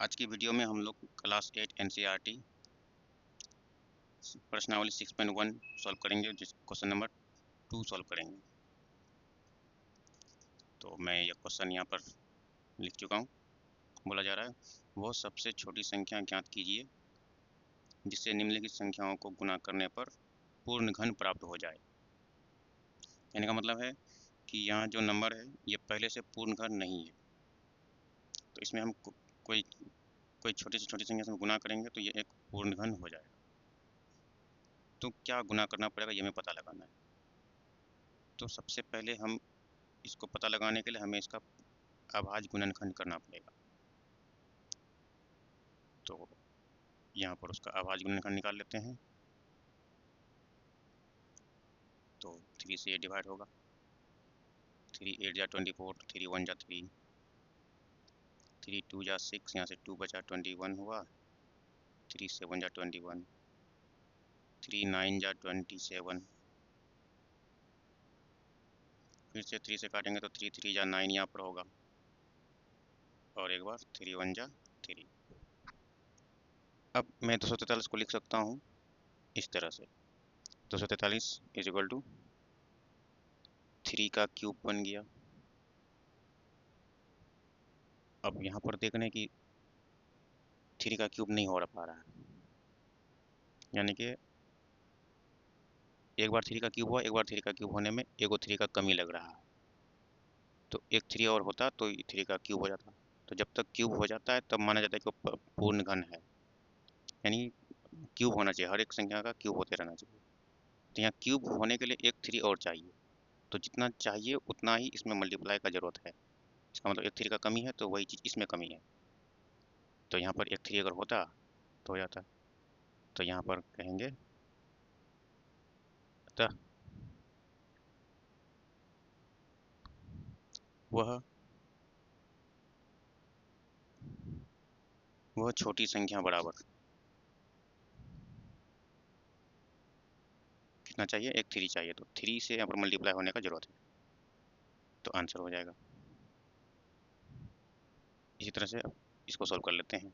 आज की वीडियो में हम लोग क्लास 8 एनसीईआरटी प्रश्नावली 6.1 सॉल्व करेंगे, जिस क्वेश्चन नंबर 2 सॉल्व करेंगे। तो मैं ये क्वेश्चन यहाँ पर लिख चुका हूँ। बोला जा रहा है वो सबसे छोटी संख्या ज्ञात कीजिए जिससे निम्नलिखित संख्याओं को गुणा करने पर पूर्ण घन प्राप्त हो जाए। कहने का मतलब है कि यहाँ जो नंबर है ये पहले से पूर्ण घन नहीं है, तो इसमें हम कोई छोटी से छोटी संख्या से गुणा करेंगे तो ये एक पूर्ण घन हो जाएगा। तो क्या गुणा करना पड़ेगा ये हमें पता लगाना है। तो सबसे पहले हम इसको पता लगाने के लिए हमें इसका अभाज्य गुणनखंड करना पड़ेगा। तो यहाँ पर उसका अभाज्य गुणनखंड निकाल लेते हैं। तो 3 से ये डिवाइड होगा। 3 8 जा 24, 3 1 जा 3, 3 2 जा 6, यहाँ से 2 बचा 21 हुआ, 3 7 जा 21, 3 9 जा 27, फिर से 3 से काटेंगे तो 3 3 जा 9 यहाँ पर होगा, और एक बार 3 1 जा 3। अब मैं 243 को लिख सकता हूँ इस तरह से। 243 इज इक्वल टू 3 का क्यूब बन गया। अब यहाँ पर देखने की 3 का क्यूब नहीं हो पा रहा है, यानी कि एक बार 3 का क्यूब हुआ, एक बार 3 का क्यूब होने में एगो 3 का कमी लग रहा है। तो एक 3 और होता तो 3 का क्यूब हो जाता। तो जब तक क्यूब हो जाता है तब माना जाता है कि वो पूर्ण घन है, यानी क्यूब होना चाहिए, हर एक संख्या का क्यूब होते रहना चाहिए। तो यहाँ क्यूब होने के लिए एक 3 और चाहिए, तो जितना चाहिए उतना ही इसमें मल्टीप्लाई का जरूरत है। इसका मतलब एक 3 का कमी है तो वही चीज़ इसमें कमी है। तो यहाँ पर एक 3 अगर होता तो हो जाता। तो यहाँ पर कहेंगे अतः वह छोटी संख्या बराबर कितना चाहिए, एक 3 चाहिए, तो 3 से यहाँ पर मल्टीप्लाई होने का जरूरत है, तो आंसर हो जाएगा। इसी तरह से अब इसको सॉल्व कर लेते हैं।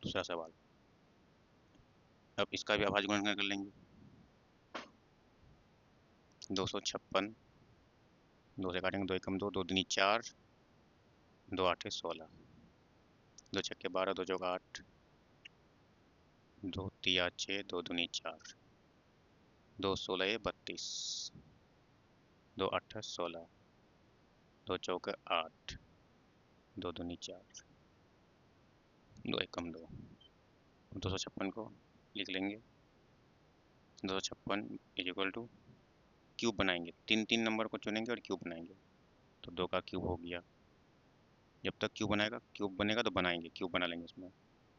दूसरा सवाल, अब इसका भी अभाज्य गुणनखंड कर लेंगे। 256, 2 से काटेंगे, 2 एकम 2, 2 दूनी 4, 2 आठे 16, 2 छक्के 12, 2 चौका 8, 2 तिया 6, 2 दूनी 4, 2 16 32, 2 8 16, 2 चौके 8, 2 दूनी 4, 2 एकम 2। 256 को लिख लेंगे। 256 इज इक्वल टू क्यूब बनाएंगे, 3 नंबर को चुनेंगे और क्यूब बनाएंगे। तो 2 का क्यूब हो गया। जब तक क्यूब बनेगा तो बनाएंगे, क्यूब बना लेंगे इसमें।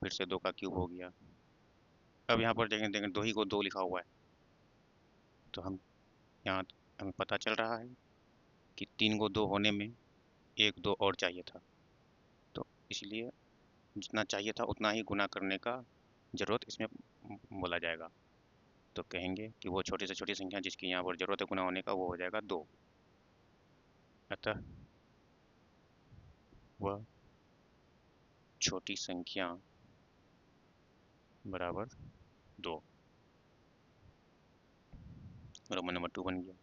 फिर से 2 का क्यूब हो गया। अब यहाँ पर देखें 2 ही को 2 लिखा हुआ है, तो हम यहाँ हमें पता चल रहा है कि 3 को 2 होने में 1 2 और चाहिए था, तो इसलिए जितना चाहिए था उतना ही गुना करने का ज़रूरत इसमें बोला जाएगा। तो कहेंगे कि वो छोटी से छोटी संख्या जिसकी यहाँ पर ज़रूरत है गुना होने का, वो हो जाएगा 2। अतः वह छोटी संख्या बराबर 2। रोमन नंबर 2 बन गया।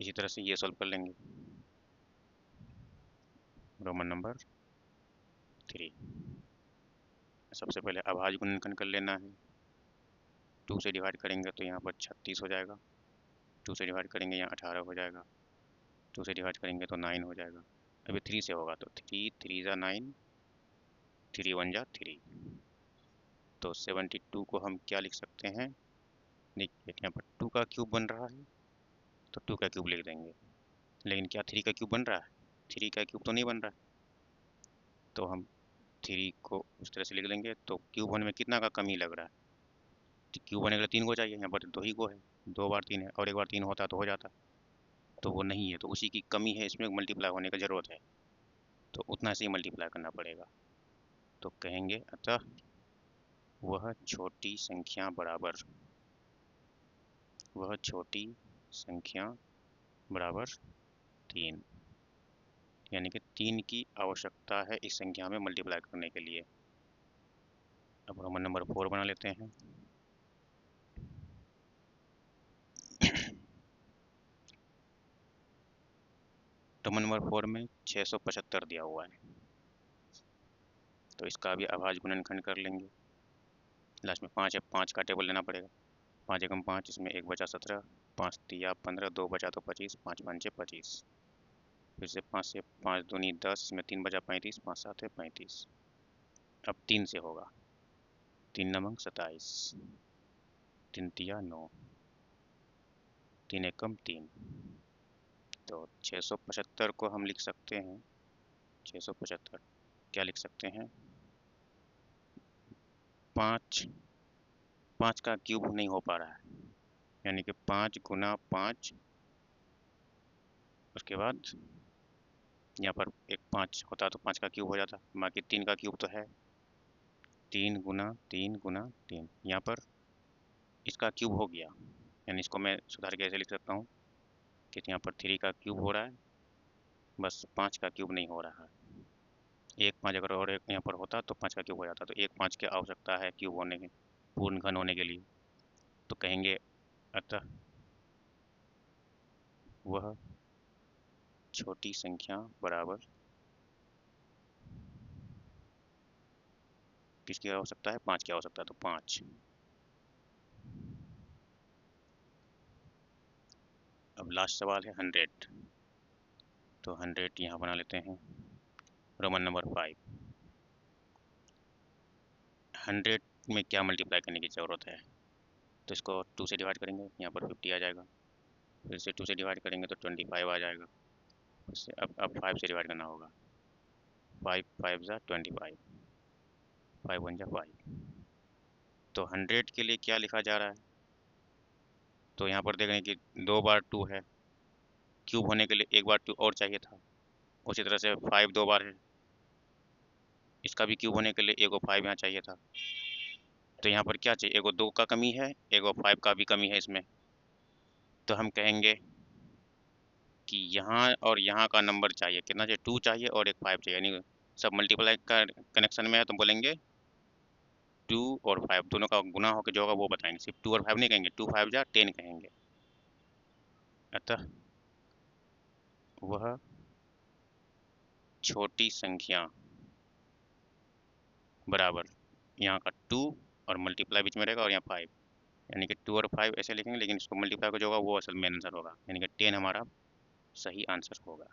इसी तरह से ये सॉल्व कर लेंगे। रोमन नंबर 3, सबसे पहले अभाज्य गुणनखंड कर लेना है। 2 से डिवाइड करेंगे तो यहाँ पर 36 हो जाएगा, 2 से डिवाइड करेंगे यहाँ 18 हो जाएगा, 2 से डिवाइड करेंगे तो 9 हो जाएगा। अभी 3 से होगा तो 3 3 जा 9, 3 1 जा 3। तो 72 को हम क्या लिख सकते हैं, देखिए यहाँ पर 2 का क्यूब बन रहा है तो 2 का क्यूब लिख देंगे, लेकिन क्या 3 का क्यूब बन रहा है? 3 का क्यूब तो नहीं बन रहा है, तो हम 3 को उस तरह से लिख लेंगे। तो क्यूब होने में कितना का कमी लग रहा है? तो क्यूब होने के लिए 3 को चाहिए, यहाँ पर 2 ही को है, 2 बार 3 है, और एक बार 3 होता तो हो जाता, तो वो नहीं है, तो उसी की कमी है, इसमें मल्टीप्लाई होने का ज़रूरत है, तो उतना से ही मल्टीप्लाई करना पड़ेगा। तो कहेंगे अतः वह छोटी संख्या बराबर, वह छोटी संख्या बराबर 3। यानी कि 3 की आवश्यकता है इस संख्या में मल्टीप्लाई करने के लिए। अब रोमन नंबर 4 बना लेते हैं। रोमन नंबर 4 में 675 दिया हुआ है, तो इसका भी अभाज्य गुणनखंड कर लेंगे। लास्ट में 5 है, 5 का टेबल लेना पड़ेगा। 5 एकम 5, इसमें 1 बचा 17, 5 तिया 15, 2 बचा तो 25, 5 पंचे 25। फिर से 5 से 5 दूनी 10, इसमें 3 बचा 35, 5 7 है 35। अब 3 से होगा, 3 नमक 27, 3 तिया 9, 3 एकम 3। तो 675 को हम लिख सकते हैं, 675 क्या लिख सकते हैं, 5 का क्यूब नहीं हो पा रहा है, यानी कि 5 गुना 5, उसके बाद यहाँ पर एक 5 होता तो 5 का क्यूब हो जाता, बाकी 3 का क्यूब तो है, 3 गुना 3 गुना 3, यहाँ पर इसका क्यूब हो गया, यानी इसको मैं सुधार के ऐसे लिख सकता हूँ कि यहाँ पर 3 का क्यूब हो रहा है, बस 5 का क्यूब नहीं हो रहा है। एक 5 अगर और एक यहाँ पर होता तो 5 का क्यूब हो जाता, तो एक 5 की आवश्यकता है क्यूब होने के, पूर्ण घन होने के लिए। तो कहेंगे अतः वह छोटी संख्या बराबर किसकी आवश्यकता है, 5 की आवश्यकता है, तो 5। अब लास्ट सवाल है 100, तो 100 यहाँ बना लेते हैं। रोमन नंबर 5, 100 में क्या मल्टीप्लाई करने की ज़रूरत है, तो इसको 2 से डिवाइड करेंगे, यहाँ पर 50 आ जाएगा। फिर से 2 से डिवाइड करेंगे तो 25 आ जाएगा। फिर से अब 5 से डिवाइड करना होगा, 5 5 ज़ा 25, 5 1 ज़ा 5। तो 100 के लिए क्या लिखा जा रहा है, तो यहाँ पर देख रहे हैं कि 2 बार 2 है, क्यूब होने के लिए 1 बार 2 और चाहिए था। उसी तरह से 5 2 बार है, इसका भी क्यूब होने के लिए 1 और 5 यहाँ चाहिए था। तो यहाँ पर क्या चाहिए, 1 और 2 का कमी है, 1 और 5 का भी कमी है इसमें। तो हम कहेंगे कि यहाँ और यहाँ का नंबर चाहिए, कितना चाहिए, 2 चाहिए और एक 5 चाहिए, यानी सब मल्टीप्लाई का कनेक्शन में है, तो बोलेंगे 2 और 5 दोनों का गुना होकर जो होगा वो बताएंगे, सिर्फ 2 और 5 नहीं कहेंगे, 2 5 जा 10 कहेंगे। अतः वह छोटी संख्या बराबर, यहाँ का 2 और मल्टीप्लाई बीच में रहेगा और यहाँ 5, यानी कि 2 और 5 ऐसे लिखेंगे, लेकिन इसको मल्टीप्लाई का जो होगा वो असल में आंसर होगा, यानी कि 10 हमारा सही आंसर होगा।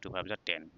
2 5 जा 10।